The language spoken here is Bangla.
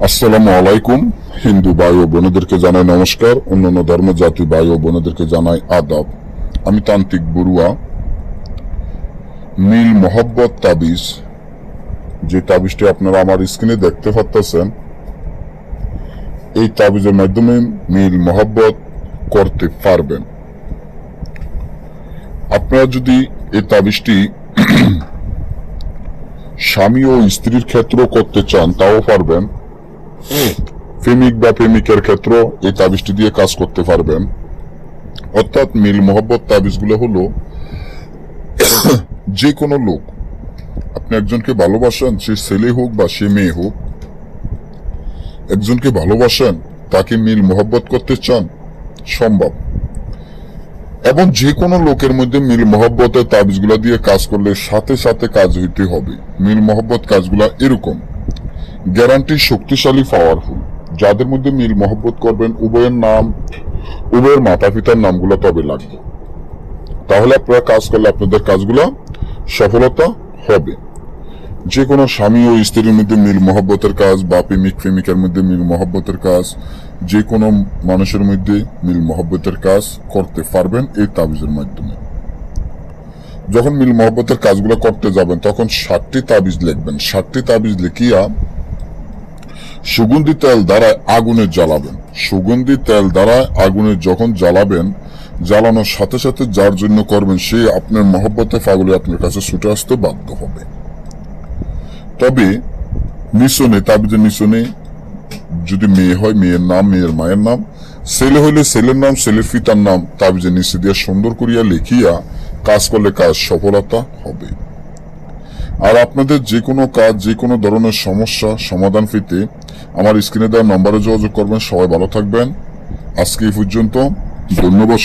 আসসালামু আলাইকুম। হিন্দু ভাই ও বোনেদেরকে জানাই নমস্কার, অন্যান্য ধর্ম জাতি ভাই ও বোনেদেরকে জানাই আদাব। আমি তান্ত্রিক বড়ুয়া। মিল মোহব্বত তাবিজ, যে তাবিজটি আপনারা আমার স্ক্রিনে দেখতে পাচ্ছেন, এই তাবিজের মাধ্যমে মিল মোহব্বত করতে পারবেন। আপনারা যদি এই তাবিজটি স্বামী ও স্ত্রীর ক্ষেত্রেও করতে চান তাও পারবেন। প্রেমিক বা প্রেমিকের ক্ষেত্রে এই তাবিজটি দিয়ে কাজ করতে পারবেন। অর্থাৎ মিল মোহব্বত তাবিজগুলো হলো, যে কোনো লোক, আপনি একজনকে ভালোবাসেন, সে ছেলে হোক বা সে মেয়ে হোক, একজনকে ভালোবাসেন, তাকে মিল মোহব্বত করতে চান, সম্ভব। এবং যে কোনো লোকের মধ্যে মিল মোহব্বতের তাবিজগুলা দিয়ে কাজ করলে সাথে সাথে কাজ হইতে হবে। মিল মোহব্বত কাজগুলা এরকম, গ্যারান্টি শক্তিশালী, পাওয়ারফুল। যাদের মধ্যে মিল মোহব্বত করবেন, উভয়ের নাম, উভয়ের মাতা পিতার নামগুলো তবে লাগবে, তাহলে আপনারা কাজ করলে আপনাদের কাজগুলো সফলতা হবে। যে কোনো স্বামী ও স্ত্রীর মধ্যে মিল মোহব্বতের কাজ বা প্রেমিক প্রেমিকার মধ্যে মিল মোহব্বতের কাজ, যে কোনো মানুষের মধ্যে মিল মোহব্বতের কাজ করতে পারবেন এই তাবিজের মাধ্যমে। যখন মিল মোহব্বতের কাজগুলো করতে যাবেন তখন 60টি তাবিজ লিখবেন। 60টি তাবিজ লিখিয়া সুগন্ধি তেল দ্বারা আগুনে জ্বালাবেন। সুগন্ধি তেল দ্বারা আগুনে যখন জ্বালাবেন, জ্বালানোর সাথে সাথে যার জন্য করবেন সে আপনার মহব্বতে পাগলে আপনার কাছে ছুটে আসতে বাধ্য হবে। তবে নিচনে, তাবিজের নিচনে যদি মেয়ে হয় মেয়ের নাম, মেয়ের মায়ের নাম, ছেলে হইলে ছেলের নাম, ছেলের পিতার নাম তাবিজের নিচে দিয়ে সুন্দর করিয়া লিখিয়া কাজ করলে কাজ সফলতা হবে। আর আপনাদের যে কোনো কাজ, যে কোনো ধরনের সমস্যা সমাধান পেতে আমার স্ক্রিনে দেওয়া নম্বরে যোগাযোগ করবেন। সবাই ভালো থাকবেন। আজকে এই পর্যন্ত, ধন্যবাদ।